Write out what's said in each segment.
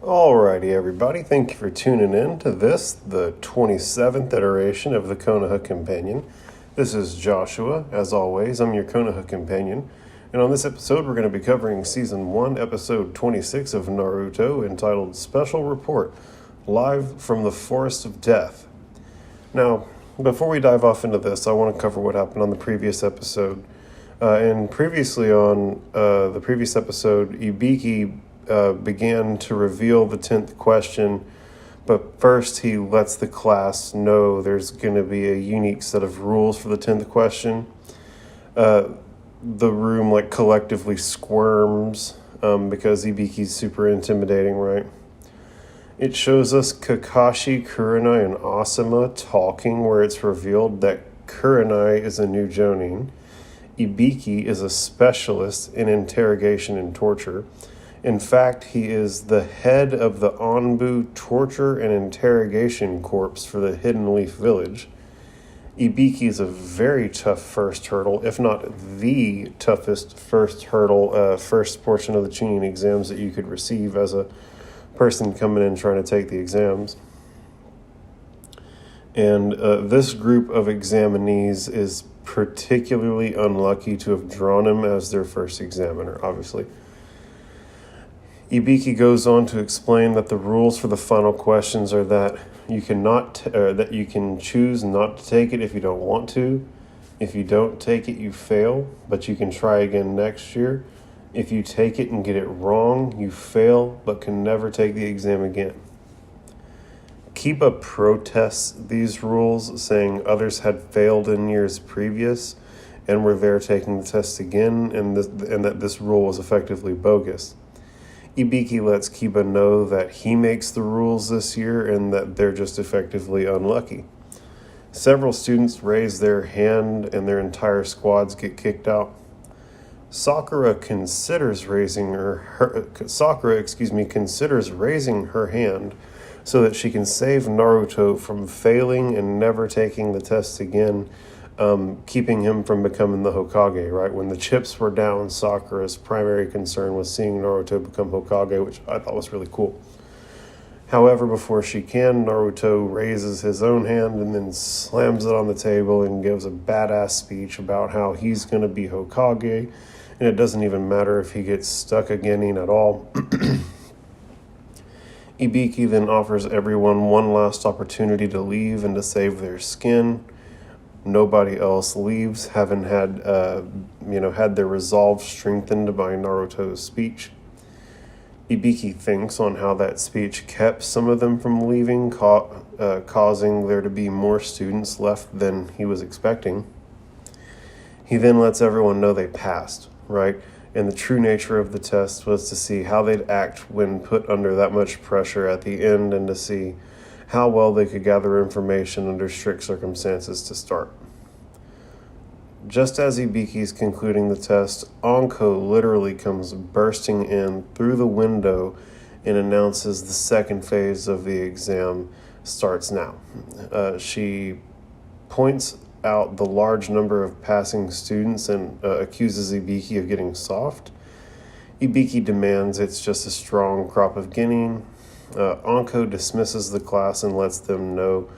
Alrighty, everybody, thank you for tuning in to this, the 27th iteration of the Konoha Companion. This is Joshua. As always, I'm your Konoha Companion, and on this episode, we're going to be covering Season 1, Episode 26 of Naruto, entitled Special Report, Live from the Forest of Death. Now, before we dive off into this, I want to cover what happened on the previous episode. Previously on the previous episode, Ibiki began to reveal the 10th question, but first he lets the class know there's going to be a unique set of rules for the 10th question. The room collectively squirms because Ibiki's super intimidating, right? It shows us Kakashi, Kurenai, and Asuma talking, where it's revealed that Kurenai is a new Jonin. Ibiki is a specialist in interrogation and torture. In fact, he is the head of the Anbu Torture and Interrogation Corps for the Hidden Leaf Village. Ibiki is a very tough first hurdle, if not the toughest first hurdle, first portion of the Chunin exams that you could receive as a person coming in trying to take the exams. And this group of examinees is particularly unlucky to have drawn him as their first examiner, obviously. Ibiki goes on to explain that the rules for the final questions are that you can choose not to take it if you don't want to. If you don't take it, you fail, but you can try again next year. If you take it and get it wrong, you fail, but can never take the exam again. Kiba protests these rules, saying others had failed in years previous and were there taking the test again, and that this rule was effectively bogus. Ibiki lets Kiba know that he makes the rules this year and that they're just effectively unlucky. Several students raise their hand and their entire squads get kicked out. Sakura considers raising her hand so that she can save Naruto from failing and never taking the test again, keeping him from becoming the Hokage, right? When the chips were down, Sakura's primary concern was seeing Naruto become Hokage, which I thought was really cool. However, before she can, Naruto raises his own hand and then slams it on the table and gives a badass speech about how he's going to be Hokage, and it doesn't even matter if he gets stuck again at all. Ibiki then offers everyone one last opportunity to leave and to save their skin. Nobody else leaves, having had their resolve strengthened by Naruto's speech. Ibiki thinks on how that speech kept some of them from leaving, causing there to be more students left than he was expecting. He then lets everyone know they passed, right? And the true nature of the test was to see how they'd act when put under that much pressure at the end and to see how well they could gather information under strict circumstances to start. Just as Ibiki's concluding the test, Anko literally comes bursting in through the window and announces the second phase of the exam starts now. She points out the large number of passing students and accuses Ibiki of getting soft. Ibiki demands it's just a strong crop of Genin. Anko dismisses the class and lets them know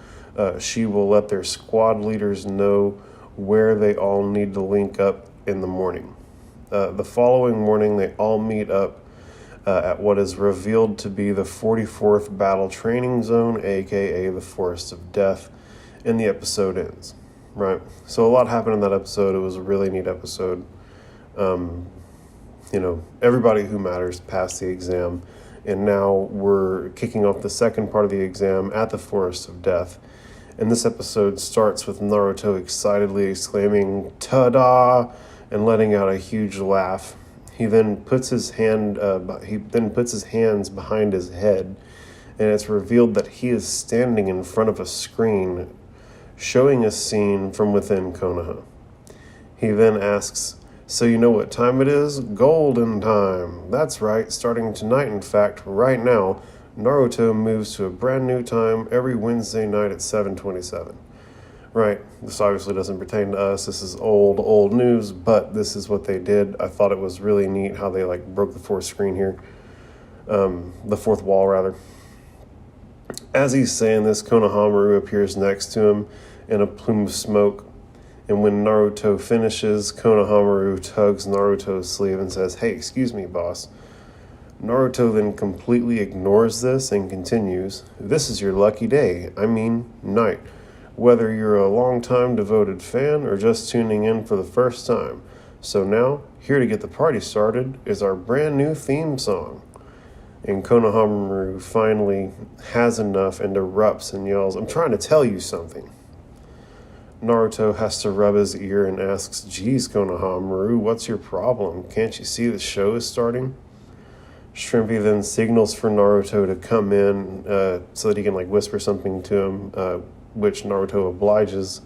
she will let their squad leaders know where they all need to link up in the morning. The following morning, they all meet up at what is revealed to be the 44th Battle Training Zone, aka the Forest of Death, and the episode ends. Right? So a lot happened in that episode. It was a really neat episode. Everybody who matters passed the exam. And now we're kicking off the second part of the exam at the Forest of Death. And this episode starts with Naruto excitedly exclaiming, "Ta-da!" and letting out a huge laugh. He then puts his hands behind his head, and it's revealed that he is standing in front of a screen showing a scene from within Konoha. He then asks, "So you know what time it is? Golden time. That's right, starting tonight, in fact, right now, Naruto moves to a brand new time every Wednesday night at 7:27. Right, this obviously doesn't pertain to us. This is old news, but this is what they did. I thought it was really neat how they broke the fourth screen here. the fourth wall rather. As he's saying this, Konohamaru appears next to him in a plume of smoke. And when Naruto finishes, Konohamaru tugs Naruto's sleeve and says, "Hey, excuse me, boss." Naruto then completely ignores this and continues, "This is your lucky day, night. Whether you're a long-time devoted fan or just tuning in for the first time. So now, here to get the party started is our brand new theme song." And Konohamaru finally has enough and erupts and yells, "I'm trying to tell you something." Naruto has to rub his ear and asks, "Geez, Konohamaru, what's your problem? Can't you see the show is starting?" Shrimpy then signals for Naruto to come in so that he can whisper something to him, which Naruto obliges.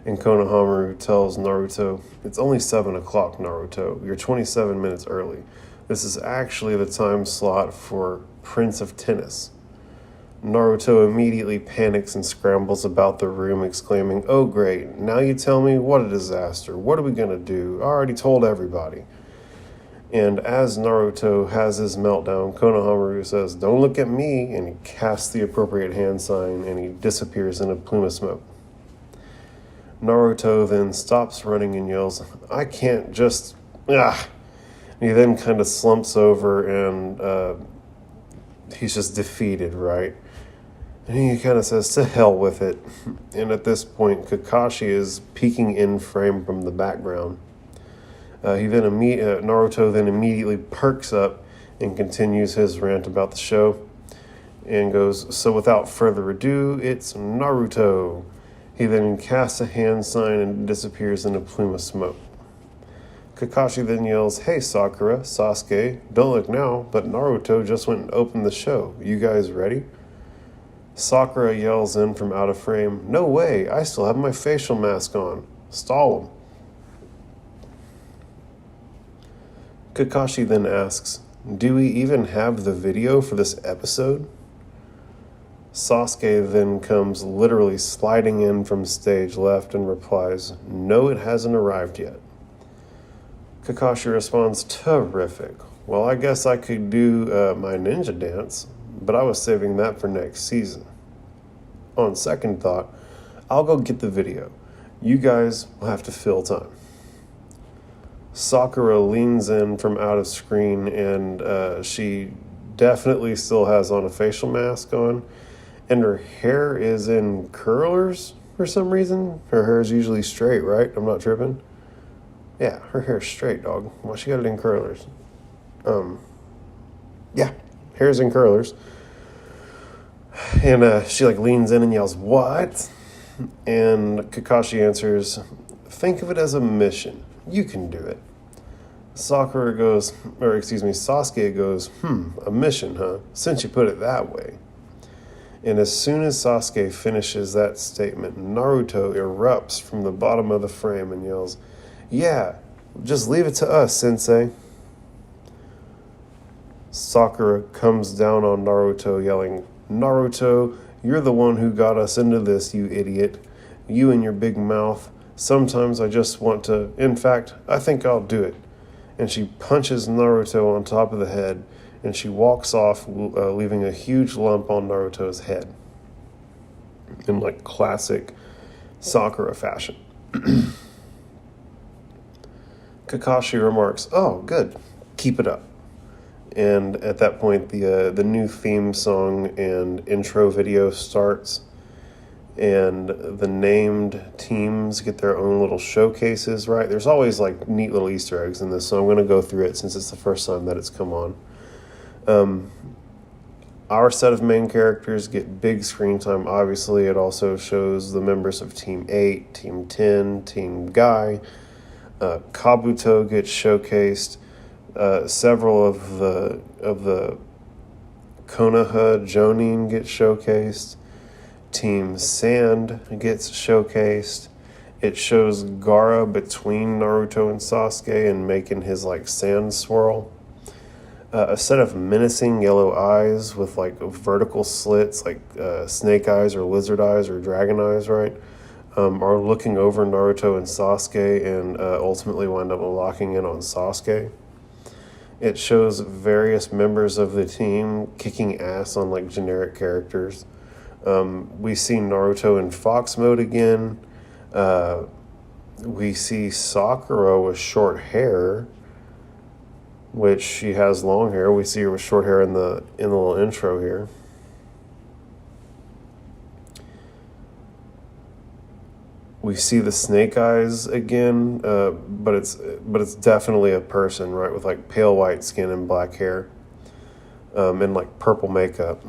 And Konohamaru tells Naruto, "It's only 7 o'clock, Naruto. You're 27 minutes early. This is actually the time slot for Prince of Tennis." Naruto immediately panics and scrambles about the room, exclaiming, "Oh great, now you tell me? What a disaster. What are we gonna do? I already told everybody." And as Naruto has his meltdown, Konohamaru says, "Don't look at me," and he casts the appropriate hand sign and he disappears in a plume of smoke. Naruto then stops running and yells, "I can't just... ah!" And he then kind of slumps over and he's just defeated, right? And he kind of says, "To hell with it." And at this point, Kakashi is peeking in frame from the background. Naruto then immediately perks up and continues his rant about the show and goes, "So without further ado, it's Naruto." He then casts a hand sign and disappears in a plume of smoke. Kakashi then yells, "Hey Sakura, Sasuke, don't look now, but Naruto just went and opened the show. You guys ready?" Sakura yells in from out of frame, "No way, I still have my facial mask on. Stall him." Kakashi then asks, "Do we even have the video for this episode?" Sasuke then comes literally sliding in from stage left and replies, "No, it hasn't arrived yet." Kakashi responds, "Terrific. Well, I guess I could do my ninja dance, but I was saving that for next season. On second thought, I'll go get the video. You guys will have to fill time." Sakura leans in from out of screen and she definitely still has on a facial mask on, and her hair is in curlers for some reason. Her hair is usually straight, right? I'm not tripping. Yeah, her hair's straight, dog. Why she got it in curlers? Yeah, hair's in curlers. And she leans in and yells, "What?" And Kakashi answers, "Think of it as a mission. You can do it." Sasuke goes, "A mission, huh? Since you put it that way." And as soon as Sasuke finishes that statement, Naruto erupts from the bottom of the frame and yells, "Yeah, just leave it to us, Sensei." Sakura comes down on Naruto yelling, "Naruto, you're the one who got us into this, you idiot. You and your big mouth. Sometimes I just want to... In fact, I think I'll do it." And she punches Naruto on top of the head, and she walks off, leaving a huge lump on Naruto's head. In classic Sakura fashion. Kakashi remarks, "Oh, good. Keep it up." And at that point, the new theme song and intro video starts, and the named teams get their own little showcases, right? There's always neat little Easter eggs in this, so I'm going to go through it since it's the first time that it's come on. Our set of main characters get big screen time. Obviously, it also shows the members of Team 8, Team 10, Team Guy. Kabuto gets showcased. Several of the Konoha Jonin get showcased. Team Sand gets showcased. It shows Gaara between Naruto and Sasuke and making his sand swirl. A set of menacing yellow eyes with vertical slits, snake eyes or lizard eyes or dragon eyes, right? Are looking over Naruto and Sasuke and ultimately wind up locking in on Sasuke. It shows various members of the team kicking ass on like generic characters. We see Naruto in fox mode again. We see Sakura with short hair, which she has long hair. We see her with short hair in the little intro here. We see the snake eyes again, but it's definitely a person, right, with like pale white skin and black hair, and like purple makeup.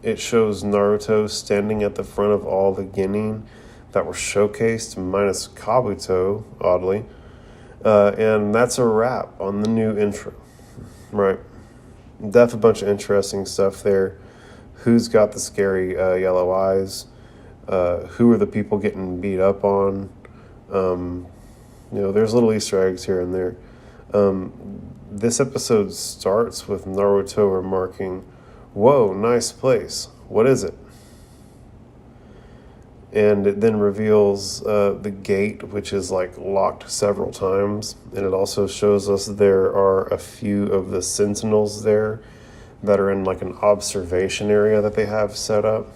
It shows Naruto standing at the front of all the genin that were showcased, minus Kabuto, oddly, and that's a wrap on the new intro, right? Definitely a bunch of interesting stuff there. Who's got the scary yellow eyes? Who are the people getting beat up on? There's little Easter eggs here and there. This episode starts with Naruto remarking, "Whoa, nice place. What is it?" And it then reveals the gate, which is like locked several times. And it also shows us there are a few of the sentinels there that are in like an observation area that they have set up.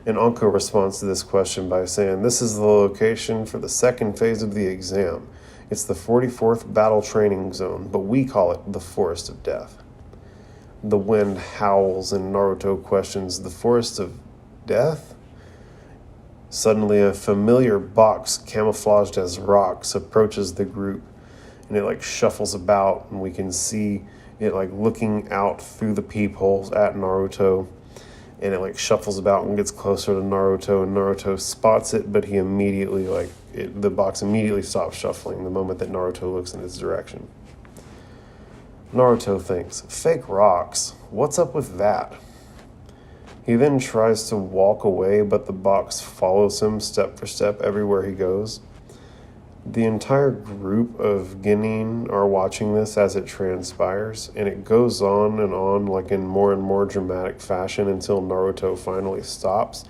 And Anko responds to this question by saying, "This is the location for the second phase of the exam. It's the 44th Battle Training Zone, but we call it the Forest of Death." The wind howls and Naruto questions, "The Forest of Death?" Suddenly a familiar box camouflaged as rocks approaches the group, and it like shuffles about, and we can see it like looking out through the peepholes at Naruto. And it like shuffles about and gets closer to Naruto, and Naruto spots it, but he immediately the box immediately stops shuffling the moment that Naruto looks in its direction. Naruto thinks, "Fake rocks, what's up with that?" He then tries to walk away, but the box follows him step for step everywhere he goes. The entire group of genin are watching this as it transpires, and it goes on like in more and more dramatic fashion until Naruto finally stops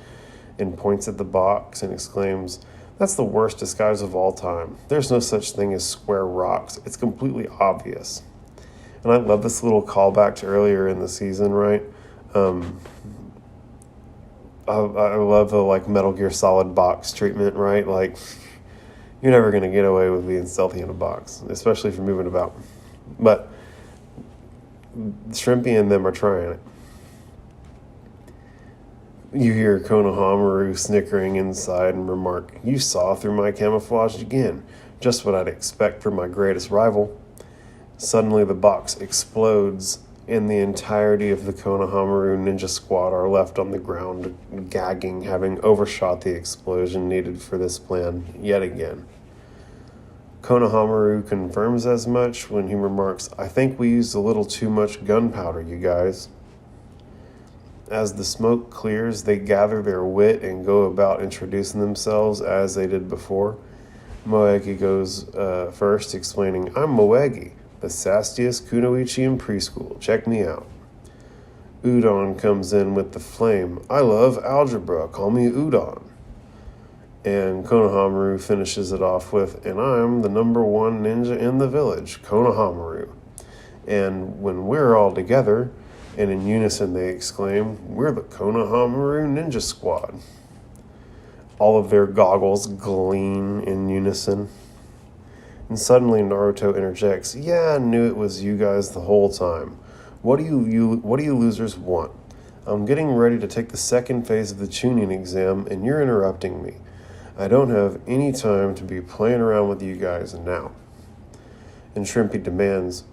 and points at the box and exclaims, "That's the worst disguise of all time. There's no such thing as square rocks. It's completely obvious." And I love this little callback to earlier in the season, right? I love the like Metal Gear Solid box treatment, right? Like, you're never going to get away with being stealthy in a box, especially if you're moving about. But Shrimpy and them are trying it. You hear Konohamaru snickering inside and remark, "You saw through my camouflage again. Just what I'd expect from my greatest rival." Suddenly the box explodes, and the entirety of the Konohamaru ninja squad are left on the ground, gagging, having overshot the explosion needed for this plan yet again. Konohamaru confirms as much when he remarks, "I think we used a little too much gunpowder, you guys." As the smoke clears, they gather their wit and go about introducing themselves as they did before. Moegi goes first, explaining, "I'm Moegi, the sassiest kunoichi in preschool. Check me out." Udon comes in with the flame. "I love algebra. Call me Udon." And Konohamaru finishes it off with, "And I'm the #1 ninja in the village, Konohamaru." And when we're all together, and in unison they exclaim, "We're the Konohamaru Ninja Squad." All of their goggles gleam in unison. And suddenly Naruto interjects, "Yeah, I knew it was you guys the whole time. What do you losers want? I'm getting ready to take the second phase of the tuning exam, and you're interrupting me. I don't have any time to be playing around with you guys now." And Shrimpy demands,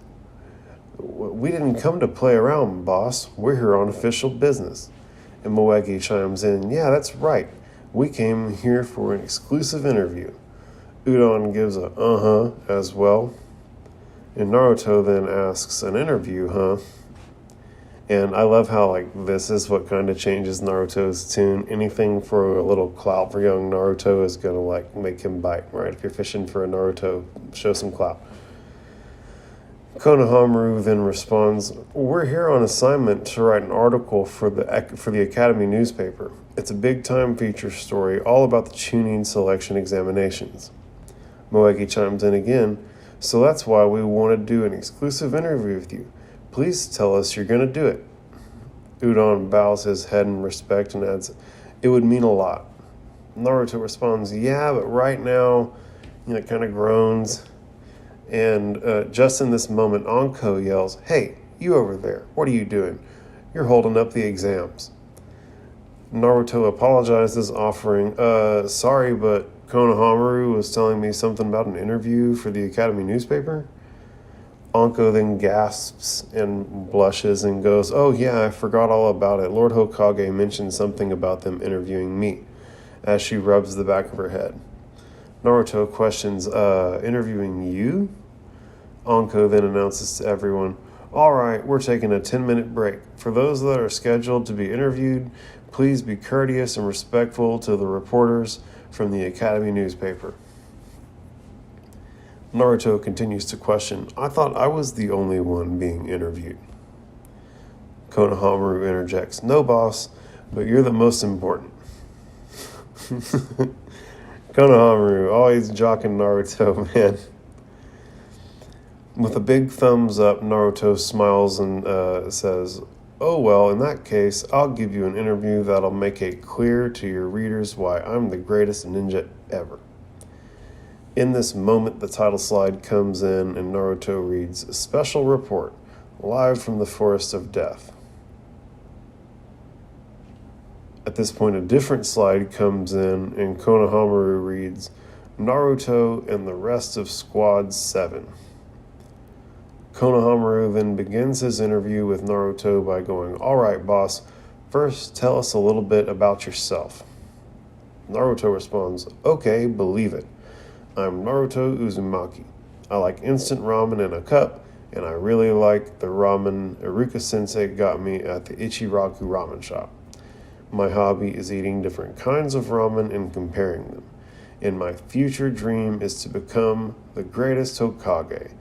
"We didn't come to play around, boss. We're here on official business." And Moegi chimes in, "Yeah, that's right. We came here for an exclusive interview." Udon gives a uh-huh as well. And Naruto then asks, "An interview, huh?" And I love how this is what kind of changes Naruto's tune. Anything for a little clout for young Naruto is going to make him bite, right? If you're fishing for a Naruto, show some clout. Konohamaru then responds, "We're here on assignment to write an article for the Academy newspaper. It's a big-time feature story all about the Chunin selection examinations." Moegi chimes in again, So that's why we want to do an exclusive interview with you. Please tell us you're going to do it. Udon bows his head in respect and adds, it would mean a lot. Naruto responds, yeah, but right now, it kind of groans. And just in this moment, Anko yells, hey, you over there, what are you doing? You're holding up the exams. Naruto apologizes, offering, sorry, but Konohamaru was telling me something about an interview for the Academy newspaper. Anko then gasps and blushes and goes, oh yeah, I forgot all about it. Lord Hokage mentioned something about them interviewing me, as she rubs the back of her head. Naruto questions, interviewing you? Anko then announces to everyone, all right, we're taking a 10-minute break. For those that are scheduled to be interviewed, please be courteous and respectful to the reporters from the Academy newspaper. Naruto continues to question, I thought I was the only one being interviewed. Konohamaru interjects, no boss, but you're the most important. Konohamaru, always jocking Naruto, man. With a big thumbs up, Naruto smiles and says, oh well, in that case, I'll give you an interview that'll make it clear to your readers why I'm the greatest ninja ever. In this moment, the title slide comes in and Naruto reads, Special Report, live from the Forest of Death. At this point, a different slide comes in and Konohamaru reads, Naruto and the rest of Squad 7. Konohamaru then begins his interview with Naruto by going, all right, boss, first tell us a little bit about yourself. Naruto responds, okay, believe it. I'm Naruto Uzumaki. I like instant ramen in a cup, and I really like the ramen Iruka-sensei got me at the Ichiraku ramen shop. My hobby is eating different kinds of ramen and comparing them. And my future dream is to become the greatest Hokage.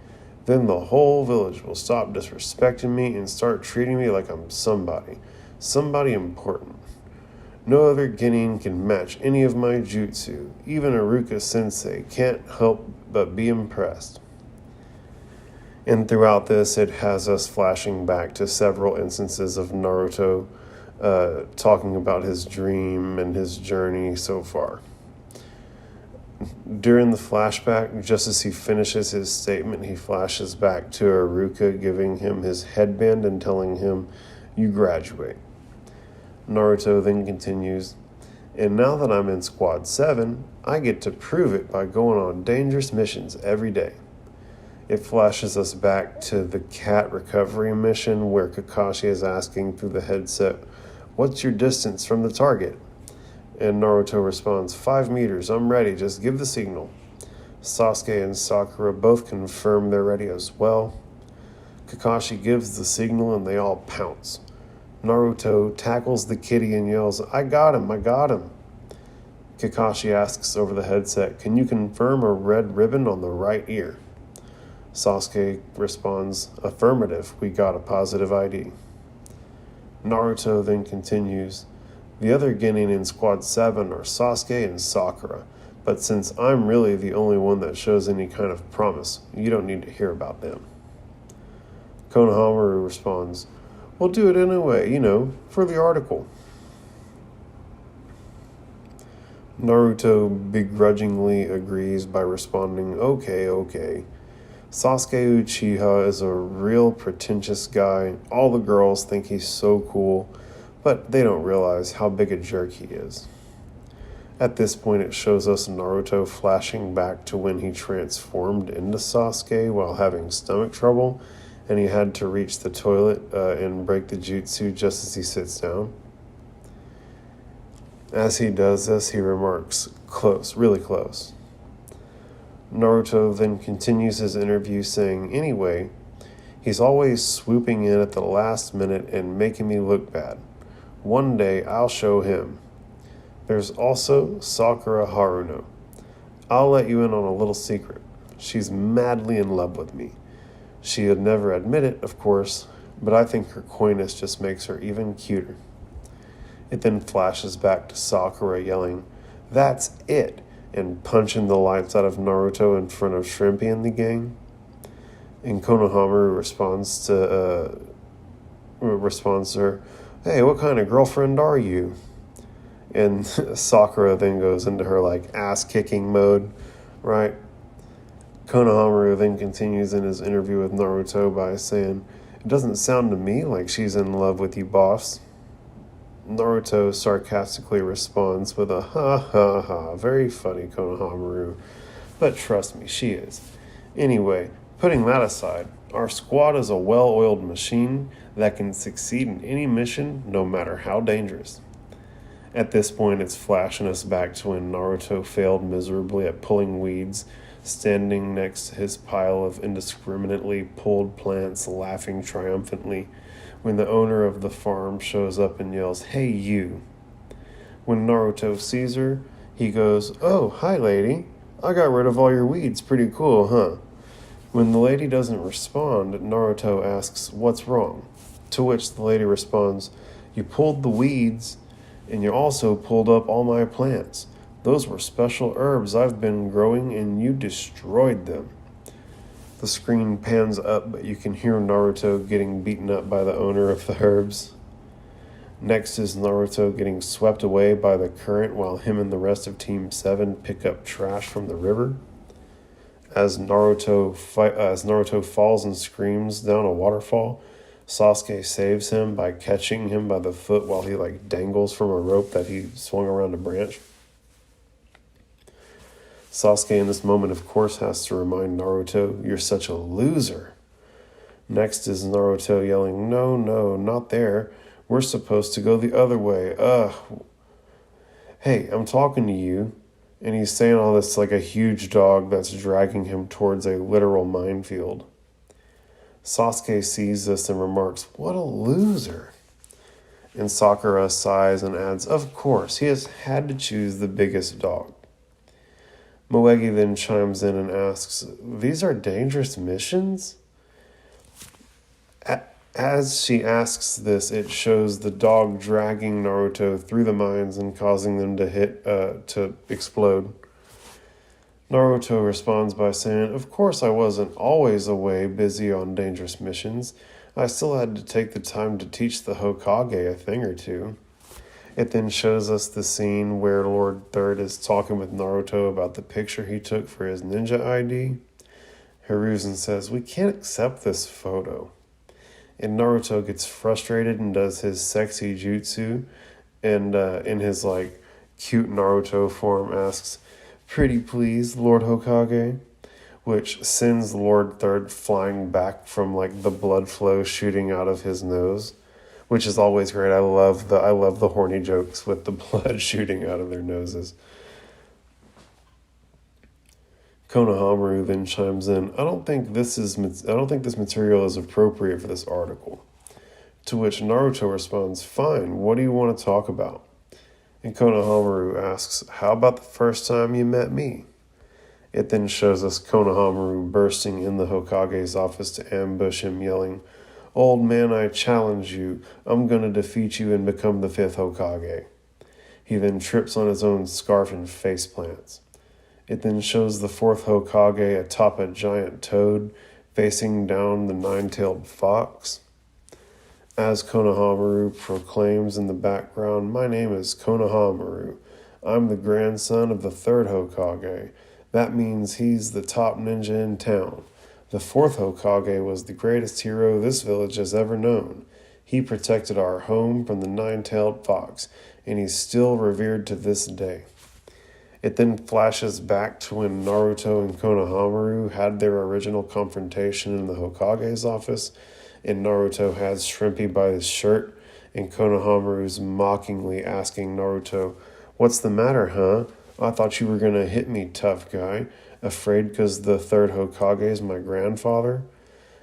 Then the whole village will stop disrespecting me and start treating me like I'm somebody important. No other genin can match any of my jutsu. Even Iruka-sensei can't help but be impressed. And throughout this, it has us flashing back to several instances of Naruto talking about his dream and his journey so far. During the flashback, just as he finishes his statement, he flashes back to Iruka giving him his headband and telling him, you graduate. Naruto then continues, and now that I'm in Squad 7, I get to prove it by going on dangerous missions every day. It flashes us back to the cat recovery mission where Kakashi is asking through the headset, what's your distance from the target? And Naruto responds, 5 meters, I'm ready, just give the signal. Sasuke and Sakura both confirm they're ready as well. Kakashi gives the signal and they all pounce. Naruto tackles the kitty and yells, I got him. Kakashi asks over the headset, can you confirm a red ribbon on the right ear? Sasuke responds, affirmative, we got a positive ID. Naruto then continues, the other genin in Squad 7 are Sasuke and Sakura, but since I'm really the only one that shows any kind of promise, you don't need to hear about them. Konohamaru responds, we'll do it anyway, for the article. Naruto begrudgingly agrees by responding, okay. Sasuke Uchiha is a real pretentious guy. All the girls think he's so cool, but they don't realize how big a jerk he is. At this point, it shows us Naruto flashing back to when he transformed into Sasuke while having stomach trouble, and he had to reach the toilet and break the jutsu just as he sits down. As he does this, he remarks, close, really close. Naruto then continues his interview saying, anyway, he's always swooping in at the last minute and making me look bad. One day, I'll show him. There's also Sakura Haruno. I'll let you in on a little secret. She's madly in love with me. She'd never admit it, of course, but I think her coyness just makes her even cuter. It then flashes back to Sakura yelling, that's it, and punching the lights out of Naruto in front of Shrimpy and the gang. And Konohamaru responds to her, "Hey, what kind of girlfriend are you?" And Sakura then goes into her like ass kicking mode, right? Konohamaru then continues in his interview with Naruto by saying, "It doesn't sound to me like she's in love with you, boss." Naruto sarcastically responds with a "ha ha ha, very funny, Konohamaru, but trust me, she is." Anyway, putting that aside, our squad is a well-oiled machine that can succeed in any mission, no matter how dangerous. At this point, it's flashing us back to when Naruto failed miserably at pulling weeds, standing next to his pile of indiscriminately pulled plants, laughing triumphantly, when the owner of the farm shows up and yells, "Hey, you." When Naruto sees her, he goes, "Oh, hi, lady. I got rid of all your weeds. Pretty cool, huh?" When the lady doesn't respond, Naruto asks, "What's wrong?" To which the lady responds, "You pulled the weeds, and you also pulled up all my plants. Those were special herbs I've been growing, and you destroyed them." The screen pans up, but you can hear Naruto getting beaten up by the owner of the herbs. Next is Naruto getting swept away by the current while him and the rest of Team 7 pick up trash from the river. As Naruto falls and screams down a waterfall, Sasuke saves him by catching him by the foot while he dangles from a rope that he swung around a branch. Sasuke in this moment, of course, has to remind Naruto, "You're such a loser." Next is Naruto yelling, "No, no, not there. We're supposed to go the other way. Ugh. Hey, I'm talking to you." And he's saying all this like a huge dog that's dragging him towards a literal minefield. Sasuke sees this and remarks, "What a loser." And Sakura sighs and adds, "Of course, he has had to choose the biggest dog." Moegi then chimes in and asks, "These are dangerous missions?" As she asks this, it shows the dog dragging Naruto through the mines and causing them to explode. Naruto responds by saying, "Of course I wasn't always away busy on dangerous missions. I still had to take the time to teach the Hokage a thing or two." It then shows us the scene where Lord Third is talking with Naruto about the picture he took for his ninja ID. Hiruzen says, "We can't accept this photo." And Naruto gets frustrated and does his sexy jutsu, and in his cute Naruto form asks, "Pretty please, Lord Hokage," which sends Lord Third flying back from the blood flow shooting out of his nose, which is always great. I love the horny jokes with the blood shooting out of their noses. Konohamaru then chimes in, I don't think this material is appropriate for this article." To which Naruto responds, "Fine, what do you want to talk about?" And Konohamaru asks, "How about the first time you met me?" It then shows us Konohamaru bursting in the Hokage's office to ambush him, yelling, "Old man, I challenge you. I'm gonna defeat you and become the 5th Hokage." He then trips on his own scarf and face plants. It then shows the 4th Hokage atop a giant toad, facing down the 9-tailed fox. As Konohamaru proclaims in the background, "My name is Konohamaru. I'm the grandson of the 3rd Hokage. That means he's the top ninja in town. The 4th Hokage was the greatest hero this village has ever known. He protected our home from the 9-tailed fox, and he's still revered to this day." It then flashes back to when Naruto and Konohamaru had their original confrontation in the Hokage's office, and Naruto has Shrimpy by his shirt, and Konohamaru's mockingly asking Naruto, "What's the matter, huh? I thought you were gonna hit me, tough guy. Afraid because the 3rd Hokage is my grandfather?"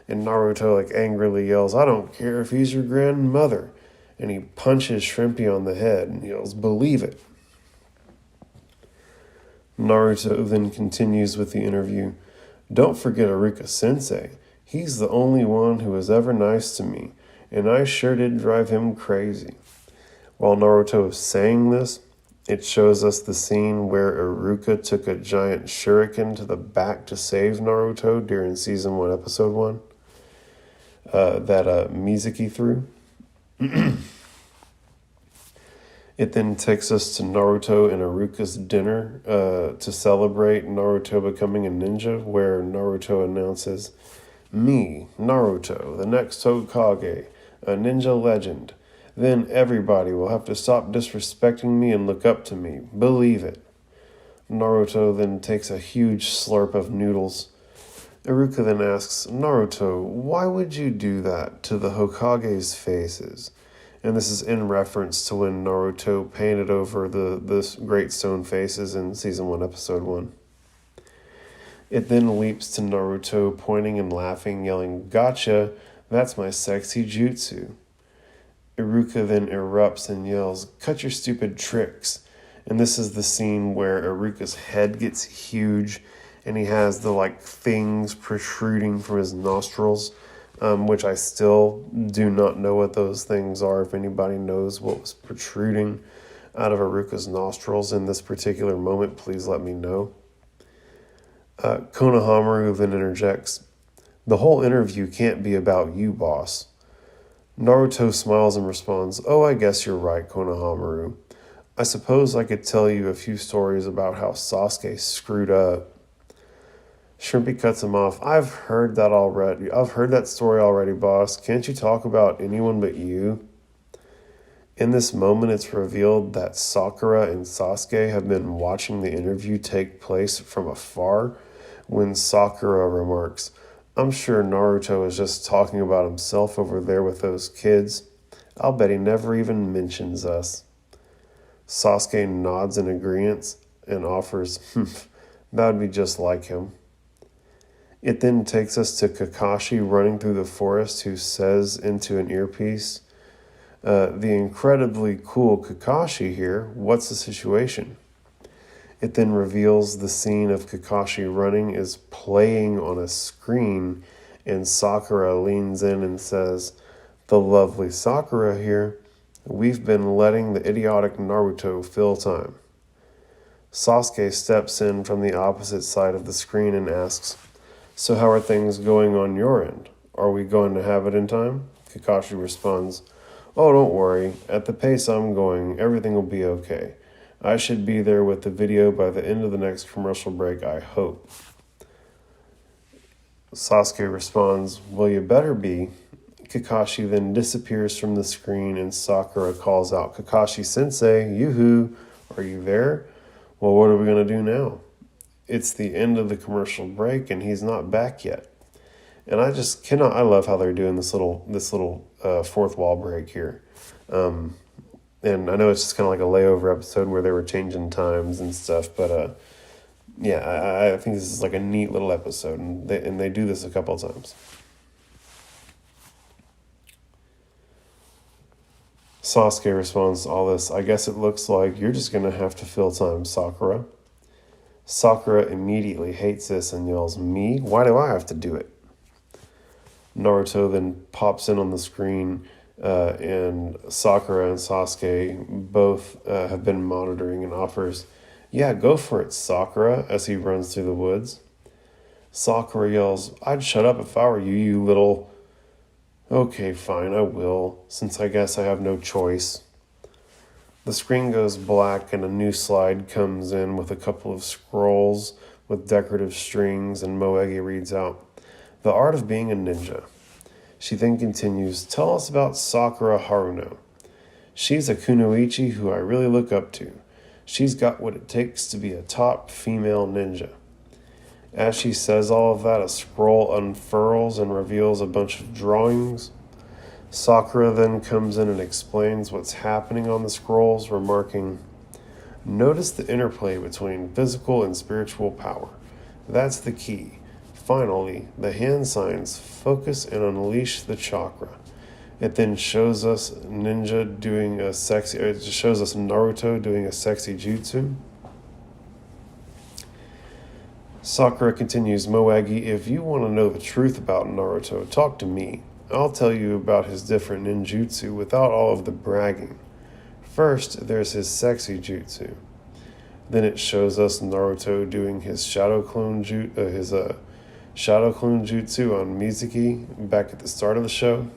And Naruto angrily yells, "I don't care if he's your grandmother." And he punches Shrimpy on the head and yells, "Believe it." Naruto then continues with the interview, "Don't forget Arika Sensei. He's the only one who was ever nice to me, and I sure did drive him crazy." While Naruto is saying this, It shows us the scene where Iruka took a giant shuriken to the back to save Naruto during Season 1, Episode 1, that Mizuki threw. It then takes us to Naruto and Iruka's dinner to celebrate Naruto becoming a ninja, where Naruto announces, "Me, Naruto, the next Hokage, a ninja legend. Then everybody will have to stop disrespecting me and look up to me. Believe it." Naruto then takes a huge slurp of noodles. Iruka then asks, "Naruto, why would you do that to the Hokage's faces?" And this is in reference to when Naruto painted over the great stone faces in Season 1, Episode 1. It then leaps to Naruto pointing and laughing, yelling, "Gotcha, that's my sexy jutsu." Iruka then erupts and yells, "Cut your stupid tricks." And this is the scene where Iruka's head gets huge and he has the things protruding from his nostrils. Which I still do not know what those things are. If anybody knows what was protruding out of Iruka's nostrils in this particular moment, please let me know. Konohamaru then interjects, "The whole interview can't be about you, boss." Naruto smiles and responds, "Oh, I guess you're right, Konohamaru. I suppose I could tell you a few stories about how Sasuke screwed up." Shrimpy cuts him off. I've heard that story already, boss. Can't you talk about anyone but you?" In this moment, it's revealed that Sakura and Sasuke have been watching the interview take place from afar when Sakura remarks, "I'm sure Naruto is just talking about himself over there with those kids. I'll bet he never even mentions us." Sasuke nods in agreement and offers, "That'd be just like him." It then takes us to Kakashi running through the forest, who says into an earpiece, "The incredibly cool Kakashi here, what's the situation?" It then reveals the scene of Kakashi running is playing on a screen, and Sakura leans in and says, "The lovely Sakura here, we've been letting the idiotic Naruto fill time." Sasuke steps in from the opposite side of the screen and asks, "So how are things going on your end? Are we going to have it in time?" Kakashi responds, "Oh, don't worry. At the pace I'm going, everything will be okay. I should be there with the video by the end of the next commercial break, I hope." Sasuke responds, "Well, you better be." Kakashi then disappears from the screen and Sakura calls out, "Kakashi-sensei, yoo-hoo, are you there? Well, what are we going to do now?" It's the end of the commercial break and he's not back yet. And I just cannot, I love how they're doing this little fourth wall break here. And I know it's just kind of like a layover episode where they were changing times and stuff, but I think this is like a neat little episode, and they do this a couple of times. Sasuke responds to all this, "I guess it looks like you're just going to have to fill time, Sakura." Sakura immediately hates this and yells, "Me? Why do I have to do it?" Naruto then pops in on the screen, and Sakura and Sasuke both have been monitoring, and offers, "Yeah, go for it, Sakura," as he runs through the woods. Sakura yells, "I'd shut up if I were you, you little..." "Okay, fine, I will, since I guess I have no choice." The screen goes black and a new slide comes in with a couple of scrolls with decorative strings, and Moegi reads out, "The art of being a ninja." She then continues, "Tell us about Sakura Haruno. She's a kunoichi who I really look up to. She's got what it takes to be a top female ninja." As she says all of that, a scroll unfurls and reveals a bunch of drawings. Sakura then comes in and explains what's happening on the scrolls, remarking, "Notice the interplay between physical and spiritual power. That's the key. Finally, the hand signs focus and unleash the chakra." It then shows us Naruto doing a sexy jutsu. Sakura continues, "Moegi, if you want to know the truth about Naruto, talk to me. I'll tell you about his different ninjutsu without all of the bragging. First, there's his sexy jutsu. Then it shows us Naruto doing his shadow clone shadow clone jutsu on Mizuki back at the start of the show.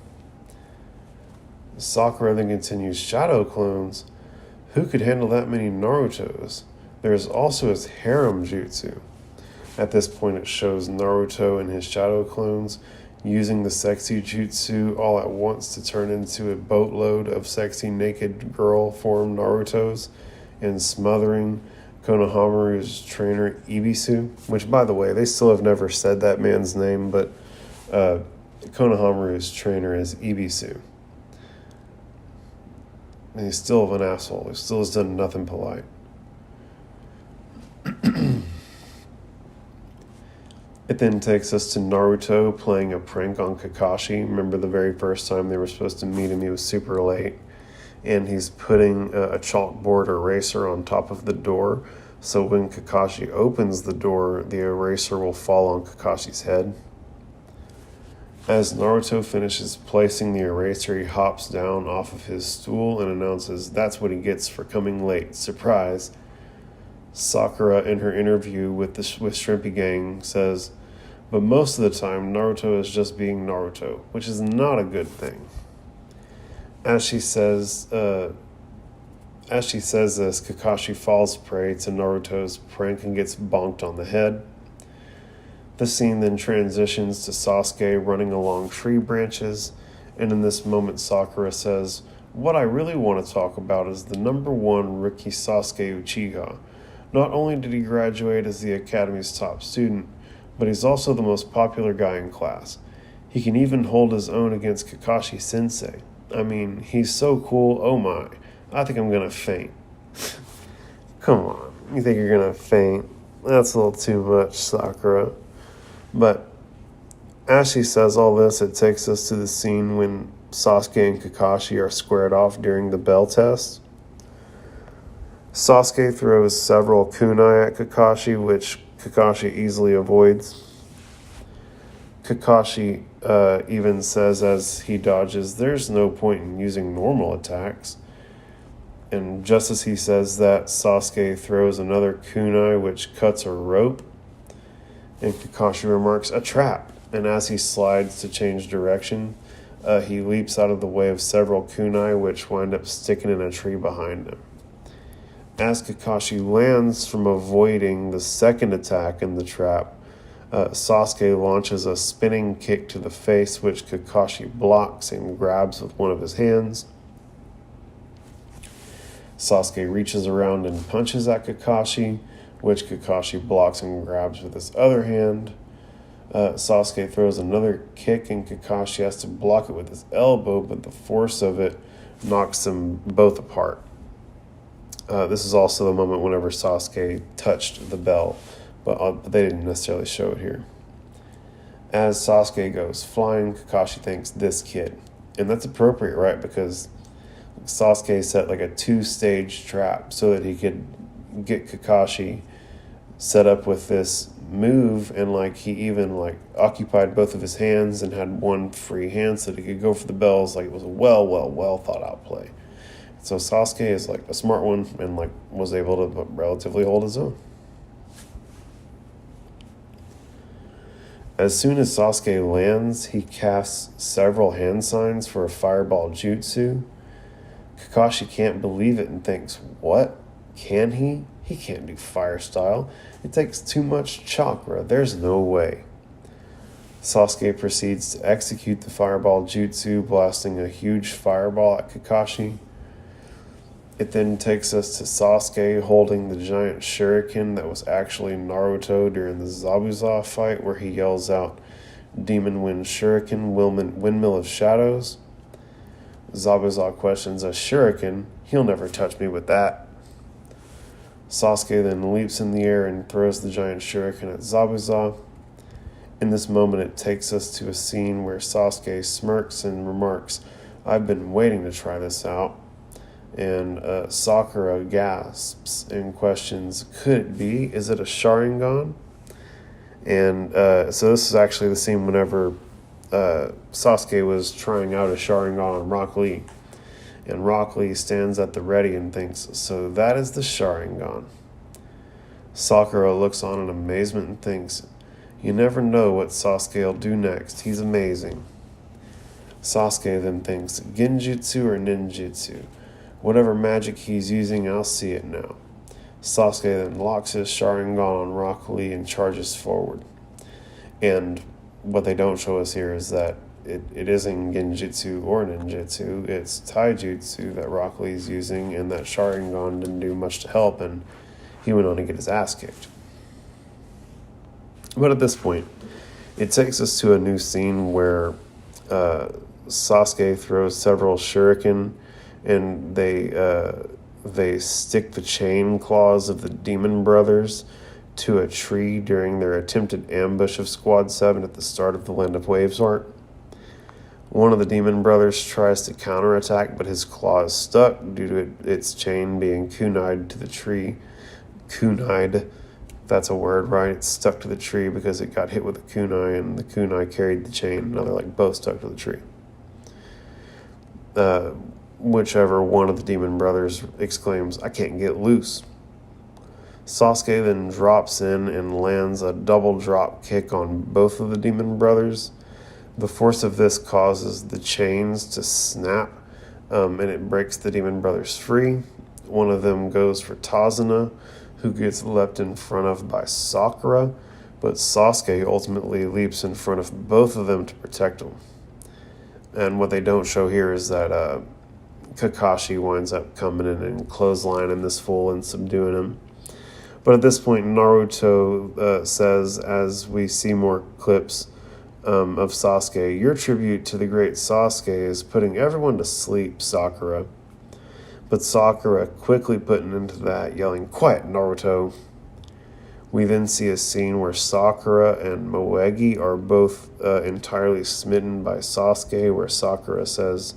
Sakura then continues shadow clones. Who could handle that many Narutos? There's also his harem jutsu. At this point, it shows Naruto and his shadow clones using the sexy jutsu all at once to turn into a boatload of sexy naked girl form Narutos and smothering Konohamaru's trainer Ibisu, which, by the way, they still have never said that man's name, but Konohamaru's trainer is Ibisu. And he's still an asshole. He still has done nothing polite. It then takes us to Naruto playing a prank on Kakashi. Remember the very first time they were supposed to meet him, he was super late. And he's putting a chalkboard eraser on top of the door. So when Kakashi opens the door, the eraser will fall on Kakashi's head. As Naruto finishes placing the eraser, he hops down off of his stool and announces that's what he gets for coming late. Surprise. Sakura, in her interview with Shrimpy Gang, says, but most of the time, Naruto is just being Naruto, which is not a good thing. As she says this, Kakashi falls prey to Naruto's prank and gets bonked on the head. The scene then transitions to Sasuke running along tree branches, and in this moment Sakura says, what I really want to talk about is the number 1 rookie Sasuke Uchiha. Not only did he graduate as the Academy's top student, but he's also the most popular guy in class. He can even hold his own against Kakashi Sensei. I mean, he's so cool, oh my. I think I'm gonna faint. Come on, you think you're gonna faint? That's a little too much, Sakura. But as she says all this, it takes us to the scene when Sasuke and Kakashi are squared off during the bell test. Sasuke throws several kunai at Kakashi, which Kakashi easily avoids. Kakashi even says as he dodges, there's no point in using normal attacks. And just as he says that, Sasuke throws another kunai which cuts a rope. And Kakashi remarks, a trap. And as he slides to change direction, he leaps out of the way of several kunai which wind up sticking in a tree behind him. As Kakashi lands from avoiding the second attack in the trap, Sasuke launches a spinning kick to the face, which Kakashi blocks and grabs with one of his hands. Sasuke reaches around and punches at Kakashi, which Kakashi blocks and grabs with his other hand. Sasuke throws another kick and Kakashi has to block it with his elbow, but the force of it knocks them both apart. This is also the moment whenever Sasuke touched the bell, but they didn't necessarily show it here. As Sasuke goes flying, Kakashi thinks, this kid. And that's appropriate, right? Because Sasuke set like a 2-stage trap so that he could get Kakashi set up with this move, and like he even like occupied both of his hands and had one free hand so that he could go for the bells. Like it was a well thought out play. So Sasuke is like a smart one and like was able to relatively hold his own. As soon as Sasuke lands, he casts several hand signs for a fireball jutsu. Kakashi can't believe it and thinks, what? Can he? He can't do fire style. It takes too much chakra. There's no way. Sasuke proceeds to execute the fireball jutsu, blasting a huge fireball at Kakashi. It then takes us to Sasuke holding the giant shuriken that was actually Naruto during the Zabuza fight, where he yells out, Demon Wind Shuriken, Windmill of Shadows. Zabuza questions a shuriken. He'll never touch me with that. Sasuke then leaps in the air and throws the giant shuriken at Zabuza. In this moment, it takes us to a scene where Sasuke smirks and remarks, I've been waiting to try this out. And Sakura gasps and questions, could it be? Is it a Sharingan? And so this is actually the scene whenever Sasuke was trying out a Sharingan on Rock Lee. And Rock Lee stands at the ready and thinks, so that is the Sharingan. Sakura looks on in amazement and thinks, you never know what Sasuke'll do next. He's amazing. Sasuke then thinks, Genjutsu or Ninjutsu? Whatever magic he's using, I'll see it now. Sasuke then locks his Sharingan on Rock Lee and charges forward. And what they don't show us here is that it isn't Genjutsu or Ninjutsu. It's Taijutsu that Rock Lee's using, and that Sharingan didn't do much to help, and he went on to get his ass kicked. But at this point, it takes us to a new scene where Sasuke throws several shuriken, and they stick the chain claws of the Demon Brothers to a tree during their attempted ambush of Squad 7 at the start of the Land of Waves arc. One of the Demon Brothers tries to counterattack, but his claw is stuck due to its chain being kunai'd to the tree. Kunai'd, that's a word, right? It's stuck to the tree because it got hit with a kunai, and the kunai carried the chain. Now they're like both stuck to the tree. Whichever one of the Demon Brothers exclaims, I can't get loose. Sasuke then drops in and lands a double drop kick on both of the Demon Brothers. The force of this causes the chains to snap, and it breaks the Demon Brothers free. One of them goes for Tazuna, who gets leapt in front of by Sakura, but Sasuke ultimately leaps in front of both of them to protect them. And what they don't show here is that Kakashi winds up coming in and clotheslining this fool and subduing him. But at this point, Naruto says, as we see more clips of Sasuke, your tribute to the great Sasuke is putting everyone to sleep, Sakura. But Sakura quickly put an end to that, yelling, quiet, Naruto. We then see a scene where Sakura and Moegi are both entirely smitten by Sasuke, where Sakura says,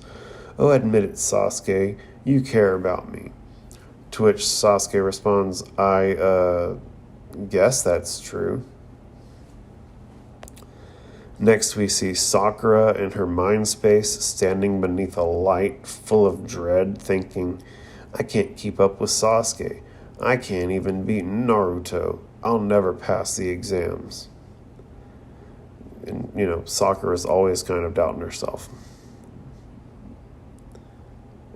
oh, admit it, Sasuke, you care about me. To which Sasuke responds, I guess that's true. Next, we see Sakura in her mind space, standing beneath a light full of dread, thinking, I can't keep up with Sasuke. I can't even beat Naruto. I'll never pass the exams. And, Sakura's always kind of doubting herself.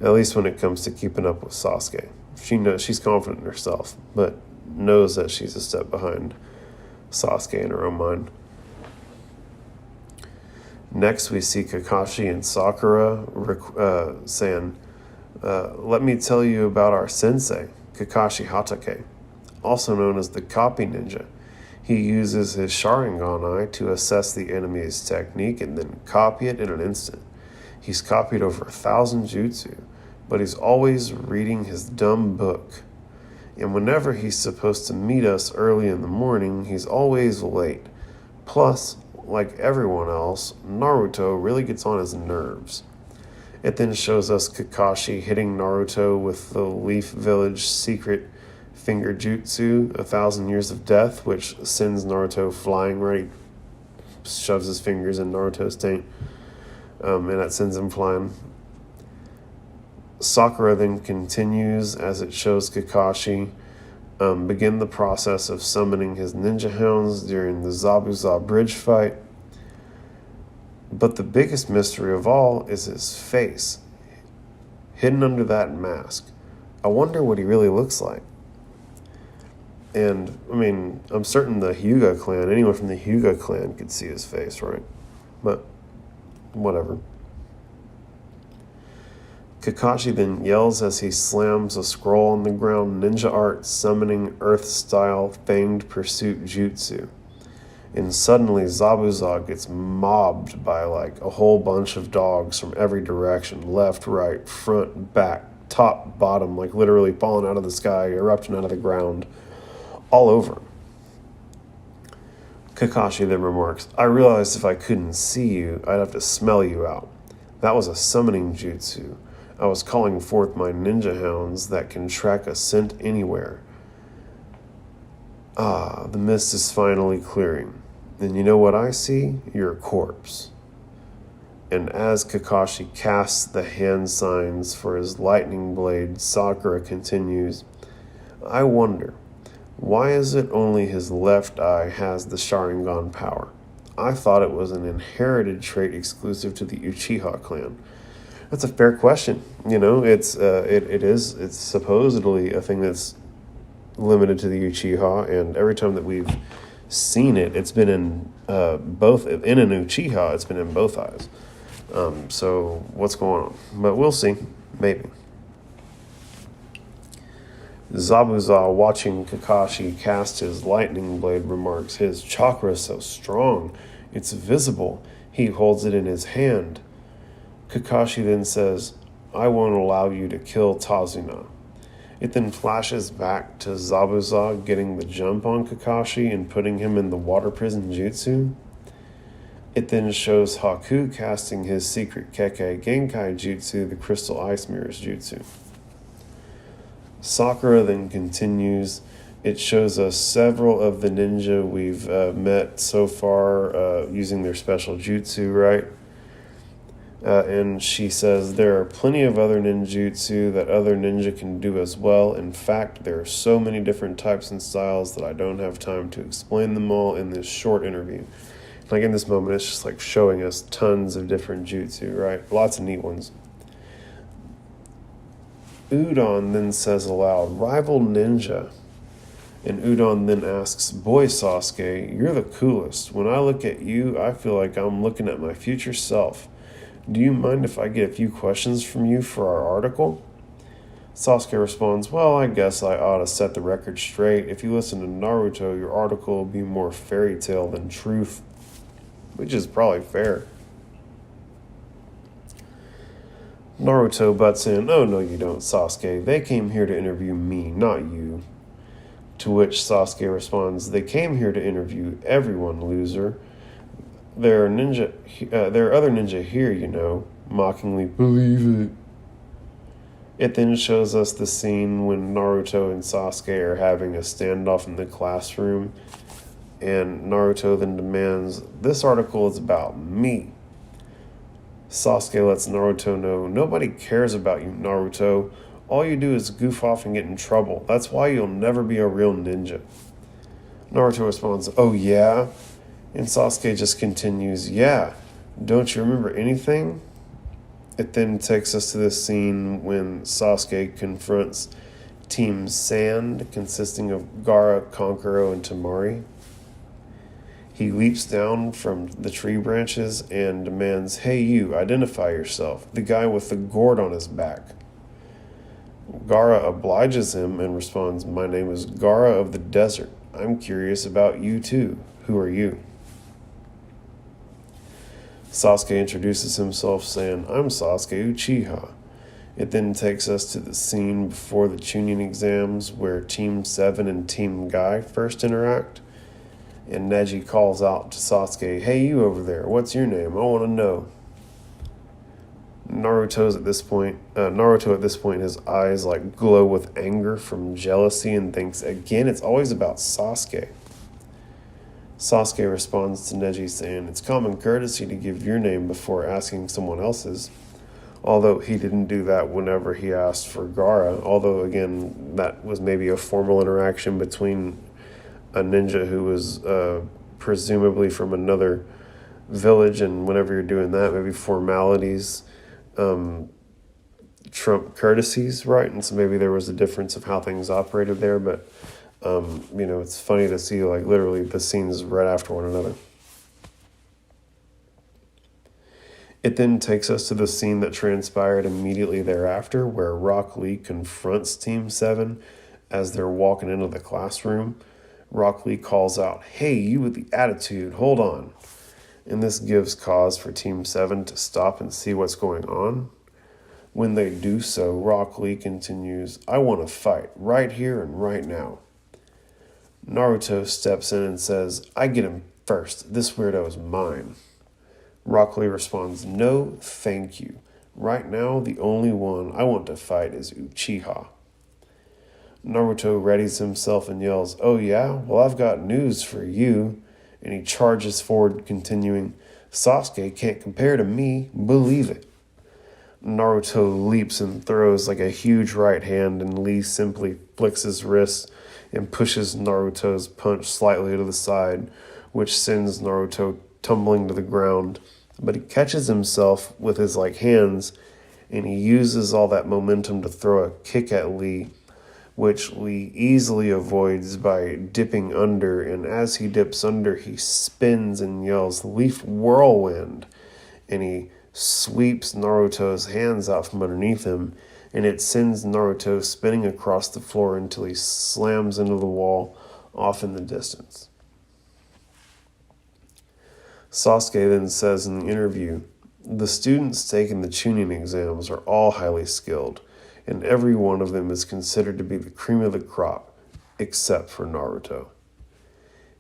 At least when it comes to keeping up with Sasuke. She knows she's confident in herself, but knows that she's a step behind Sasuke in her own mind. Next, we see Kakashi and Sakura saying, let me tell you about our sensei, Kakashi Hatake, also known as the Copy Ninja. He uses his Sharingan eye to assess the enemy's technique and then copy it in an instant. He's copied over 1,000 jutsu, but he's always reading his dumb book. And whenever he's supposed to meet us early in the morning, he's always late. Plus, like everyone else, Naruto really gets on his nerves. It then shows us Kakashi hitting Naruto with the Leaf Village secret finger jutsu, 1,000 Years of Death, which sends Naruto flying right, shoves his fingers in Naruto's taint, and that sends him flying. Sakura then continues as it shows Kakashi begin the process of summoning his ninja hounds during the Zabuza bridge fight. But the biggest mystery of all is his face, hidden under that mask. I wonder what he really looks like. And, I'm certain the Hyuga clan, anyone from the Hyuga clan could see his face, right? But, whatever. Kakashi then yells as he slams a scroll on the ground, ninja art summoning Earth-style fanged pursuit jutsu. And suddenly Zabuza gets mobbed by a whole bunch of dogs from every direction, left, right, front, back, top, bottom, literally falling out of the sky, erupting out of the ground, all over. Kakashi then remarks, I realized if I couldn't see you, I'd have to smell you out. That was a summoning jutsu. I was calling forth my ninja hounds that can track a scent anywhere. Ah, the mist is finally clearing. And you know what I see? Your corpse. And as Kakashi casts the hand signs for his lightning blade, Sakura continues, I wonder, why is it only his left eye has the Sharingan power? I thought it was an inherited trait exclusive to the Uchiha clan. That's a fair question. It's supposedly a thing that's limited to the Uchiha, and every time that we've seen it, it's been in both. In an Uchiha, it's been in both eyes. So what's going on? But we'll see. Maybe. Zabuza, watching Kakashi cast his lightning blade, remarks, his chakra is so strong, it's visible. He holds it in his hand. Kakashi then says, I won't allow you to kill Tazuna. It then flashes back to Zabuza getting the jump on Kakashi and putting him in the water prison jutsu. It then shows Haku casting his secret Kekkei Genkai jutsu, the Crystal Ice Mirrors jutsu. Sakura then continues. It shows us several of the ninja we've met so far using their special jutsu, right? And she says there are plenty of other ninjutsu that other ninja can do as well. In fact, there are so many different types and styles that I don't have time to explain them all in this short interview. Like in this moment, it's just like showing us tons of different jutsu, right? Lots of neat ones. Udon then says aloud, rival ninja. And Udon then asks, boy Sasuke, you're the coolest. When I look at you, I feel like I'm looking at my future self. Do you mind if I get a few questions from you for our article? Sasuke responds, well, I guess I ought to set the record straight. If you listen to Naruto, your article will be more fairy tale than truth. Which is probably fair. Naruto butts in, oh no you don't, Sasuke. They came here to interview me, not you. To which Sasuke responds, they came here to interview everyone, loser. There are other ninja here, you know. Mockingly, believe it. It then shows us the scene when Naruto and Sasuke are having a standoff in the classroom. And Naruto then demands, this article is about me. Sasuke lets Naruto know, nobody cares about you, Naruto. All you do is goof off and get in trouble. That's why you'll never be a real ninja. Naruto responds, oh yeah? And Sasuke just continues, yeah. Don't you remember anything? It then takes us to this scene when Sasuke confronts Team Sand, consisting of Gaara, Kankuro, and Temari. He leaps down from the tree branches and demands, hey you, identify yourself, the guy with the gourd on his back. Gaara obliges him and responds, my name is Gaara of the Desert. I'm curious about you too. Who are you? Sasuke introduces himself saying, I'm Sasuke Uchiha. It then takes us to the scene before the Chunin exams where Team 7 and Team Guy first interact. And Neji calls out to Sasuke, hey you over there, what's your name? I want to know. Naruto at this point, his eyes like glow with anger from jealousy and thinks, again, it's always about Sasuke. Sasuke responds to Neji saying, it's common courtesy to give your name before asking someone else's. Although he didn't do that whenever he asked for Gaara. Although, again, that was maybe a formal interaction between a ninja who was presumably from another village, and whenever you're doing that, maybe formalities trump courtesies, right? And so maybe there was a difference of how things operated there, but it's funny to see like literally the scenes right after one another. It then takes us to the scene that transpired immediately thereafter, where Rock Lee confronts Team 7 as they're walking into the classroom. Rock Lee calls out, hey, you with the attitude, hold on. And this gives cause for Team 7 to stop and see what's going on. When they do so, Rock Lee continues, I want to fight, right here and right now. Naruto steps in and says, I get him first, this weirdo is mine. Rock Lee responds, no, thank you. Right now, the only one I want to fight is Uchiha. Naruto readies himself and yells, oh yeah? Well, I've got news for you. And he charges forward, continuing, Sasuke can't compare to me, believe it. Naruto leaps and throws like a huge right hand, and Lee simply flicks his wrist and pushes Naruto's punch slightly to the side, which sends Naruto tumbling to the ground. But he catches himself with his hands, and he uses all that momentum to throw a kick at Lee, which Lee easily avoids by dipping under, and as he dips under, he spins and yells, "Leaf Whirlwind!" And he sweeps Naruto's hands out from underneath him, and it sends Naruto spinning across the floor until he slams into the wall off in the distance. Sasuke then says in the interview, "The students taking the Chunin exams are all highly skilled, and every one of them is considered to be the cream of the crop, except for Naruto."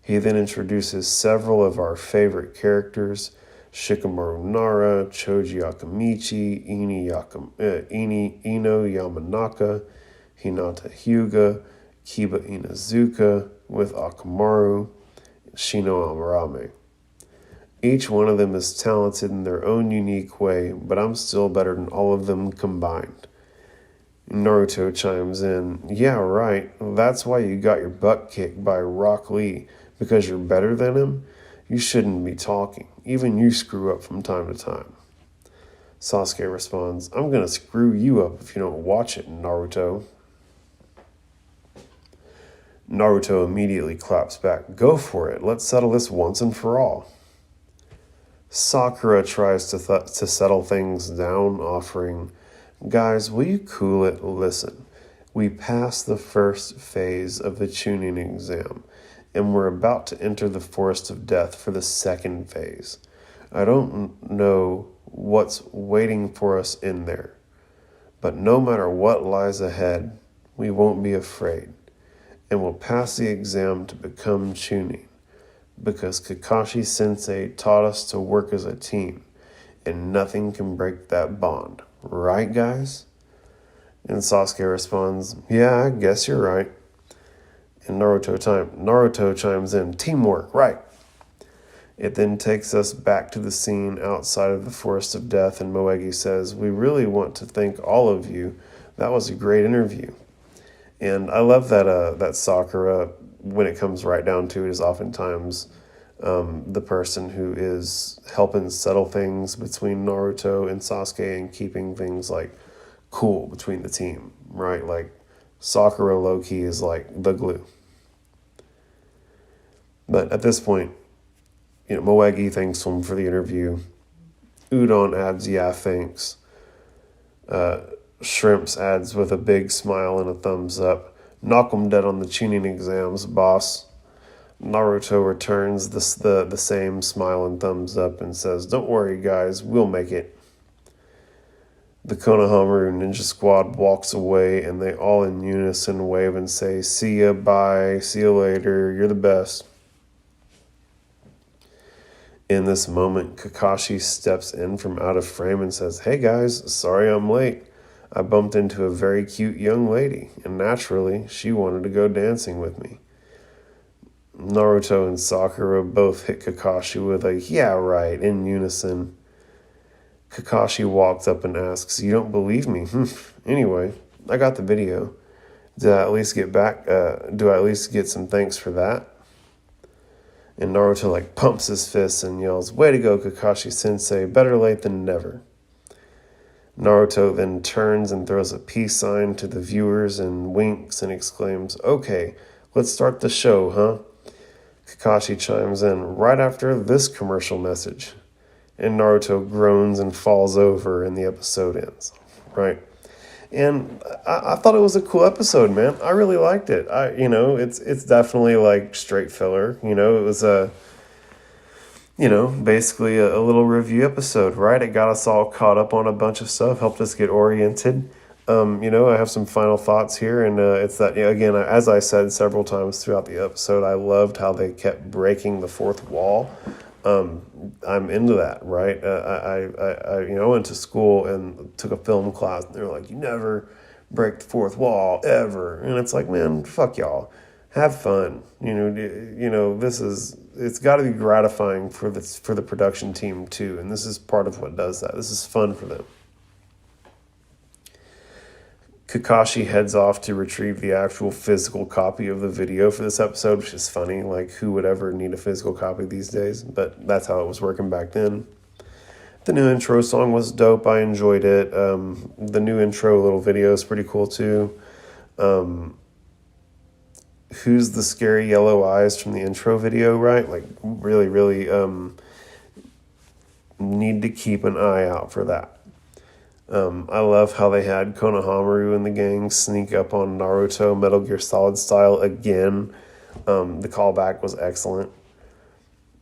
He then introduces several of our favorite characters: Shikamaru Nara, Choji Akamichi, Ino Yamanaka, Hinata Hyuga, Kiba Inazuka, with Akamaru, Shino Amarame. Each one of them is talented in their own unique way, but I'm still better than all of them combined. Naruto chimes in, "Yeah, right, that's why you got your butt kicked by Rock Lee, because you're better than him? You shouldn't be talking. Even you screw up from time to time." Sasuke responds, "I'm gonna screw you up if you don't watch it, Naruto." Naruto immediately claps back, "Go for it, let's settle this once and for all." Sakura tries to settle things down, offering, "Guys, will you cool it? Listen, we passed the first phase of the Chunin exam, and we're about to enter the Forest of Death for the second phase. I don't know what's waiting for us in there, but no matter what lies ahead, we won't be afraid, and we'll pass the exam to become Chunin, because Kakashi Sensei taught us to work as a team, and nothing can break that bond. Right, guys?" And Sasuke responds, "Yeah, I guess you're right." And Naruto chimes in, "Teamwork, right." It then takes us back to the scene outside of the Forest of Death, and Moegi says, "We really want to thank all of you. That was a great interview." And I love that Sakura, when it comes right down to it, is oftentimes the person who is helping settle things between Naruto and Sasuke and keeping things cool between the team, right? Sakura low-key is the glue. But at this point, Moegi thanks him for the interview. Udon adds, "Yeah, thanks." Shrimps adds with a big smile and a thumbs up, "Knock 'em dead on the Chunin exams, boss." Naruto returns the same smile and thumbs up and says, "Don't worry, guys, we'll make it." The Konohamaru Ninja Squad walks away, and they all in unison wave and say, "See ya, bye, see you later, you're the best." In this moment, Kakashi steps in from out of frame and says, "Hey guys, sorry I'm late. I bumped into a very cute young lady, and naturally, she wanted to go dancing with me." Naruto and Sakura both hit Kakashi with a "yeah, right" in unison. Kakashi walks up and asks, "You don't believe me? Anyway, I got the video. Do I at least get some thanks for that?" And Naruto pumps his fists and yells, "Way to go, Kakashi Sensei, better late than never." Naruto then turns and throws a peace sign to the viewers and winks and exclaims, "Okay, let's start the show, huh?" Kakashi chimes in, "Right after this commercial message." And Naruto groans and falls over, and the episode ends, right? And I thought it was a cool episode, man. I really liked it. It's definitely straight filler. It was basically a little review episode, right? It got us all caught up on a bunch of stuff, helped us get oriented. I have some final thoughts here, and it's that, again, as I said several times throughout the episode, I loved how they kept breaking the fourth wall. I'm into that, right? I went to school and took a film class, and they were like, "You never break the fourth wall, ever." And it's like, man, fuck y'all. have fun. It's got to be gratifying for the production team too, and this is part of what does that. This is fun for them. Kakashi heads off to retrieve the actual physical copy of the video for this episode, which is funny. Like, who would ever need a physical copy these days? But that's how it was working back then. The new intro song was dope. I enjoyed it. The new intro little video is pretty cool too. Who's the scary yellow eyes from the intro video, right? Like, really, really need to keep an eye out for that. I love how they had Konohamaru and the gang sneak up on Naruto Metal Gear Solid style again. The callback was excellent.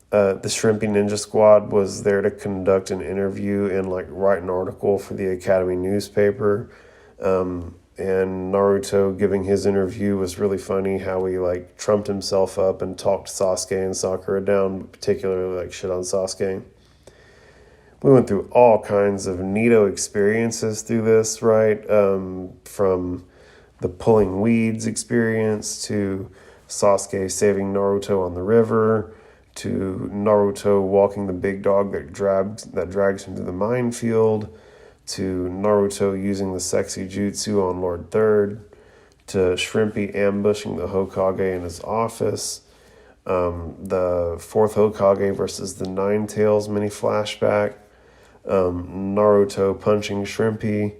The Shrimpy Ninja Squad was there to conduct an interview and write an article for the Academy newspaper. And Naruto giving his interview was really funny, how he trumped himself up and talked Sasuke and Sakura down, particularly shit on Sasuke. We went through all kinds of neato experiences through this, right? From the pulling weeds experience to Sasuke saving Naruto on the river to Naruto walking the big dog that drags him through the minefield to Naruto using the sexy jutsu on Lord Third to Shrimpy ambushing the Hokage in his office. The fourth Hokage versus the Nine Tails mini flashback. Naruto punching Shrimpy,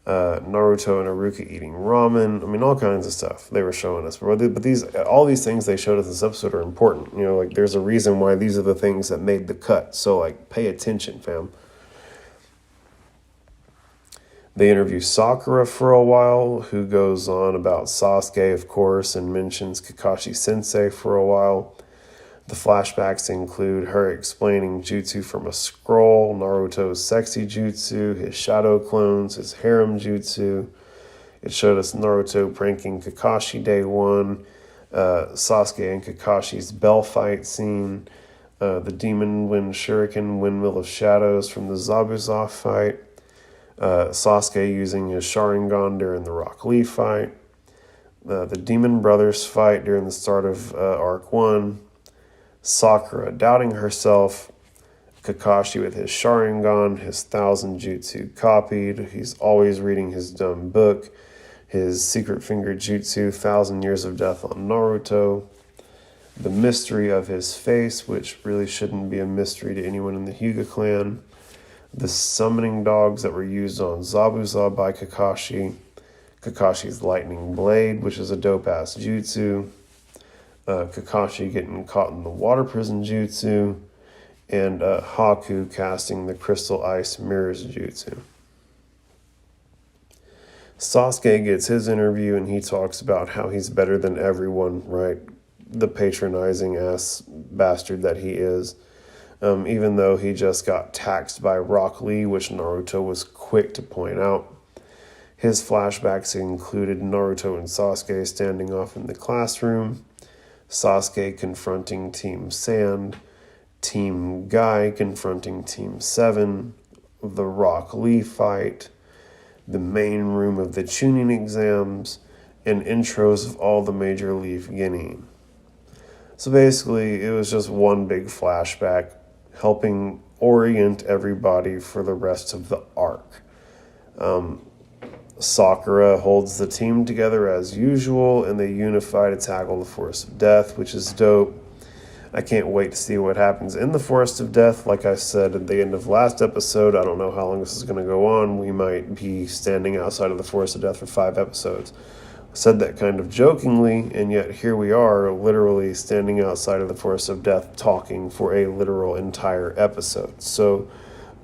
Naruto and Iruka eating ramen. I mean, all kinds of stuff they were showing us. But all these things they showed us in this episode are important. There's a reason why these are the things that made the cut. So, pay attention, fam. They interview Sakura for a while, who goes on about Sasuke, of course, and mentions Kakashi Sensei for a while. The flashbacks include her explaining jutsu from a scroll, Naruto's sexy jutsu, his shadow clones, his harem jutsu. It showed us Naruto pranking Kakashi day one, Sasuke and Kakashi's bell fight scene, the Demon Wind Shuriken Windmill of Shadows from the Zabuza fight, Sasuke using his Sharingan during the Rock Lee fight, the Demon Brothers fight during the start of Arc 1, Sakura doubting herself, Kakashi with his Sharingan, his 1,000 jutsu copied, he's always reading his dumb book, his secret finger jutsu, 1,000 Years of Death on Naruto, the mystery of his face, which really shouldn't be a mystery to anyone in the Hyuga clan, the summoning dogs that were used on Zabuza by Kakashi, Kakashi's lightning blade, which is a dope-ass jutsu, Kakashi getting caught in the water prison jutsu, and Haku casting the crystal ice mirrors jutsu. Sasuke gets his interview and he talks about how he's better than everyone, right? The patronizing ass bastard that he is. Even though he just got taxed by Rock Lee, which Naruto was quick to point out. His flashbacks included Naruto and Sasuke standing off in the classroom, Sasuke confronting Team Sand, Team Guy confronting Team 7, the Rock Lee fight, the main room of the Chunin exams, and intros of all the Major League Genin. So basically, it was just one big flashback helping orient everybody for the rest of the arc. Sakura holds the team together as usual, and they unify to tackle the Forest of Death, which is dope. I can't wait to see what happens in the Forest of Death. Like I said at the end of last episode, I don't know how long this is going to go on. We might be standing outside of the Forest of Death for 5 episodes. I said that kind of jokingly, and yet here we are literally standing outside of the Forest of Death talking for a literal entire episode. So,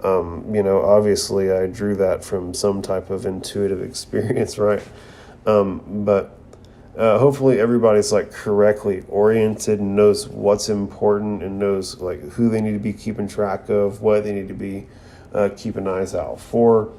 obviously I drew that from some type of intuitive experience, right? But hopefully everybody's correctly oriented and knows what's important and knows who they need to be keeping track of, what they need to be keeping eyes out for.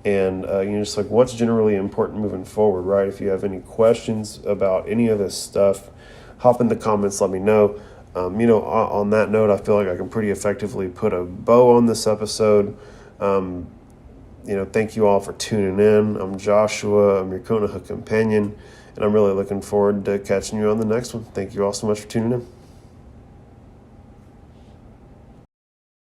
And, just what's generally important moving forward, right? If you have any questions about any of this stuff, hop in the comments, let me know. On that note, I feel like I can pretty effectively put a bow on this episode. Thank you all for tuning in. I'm Joshua. I'm your Konoha companion. And I'm really looking forward to catching you on the next one. Thank you all so much for tuning in.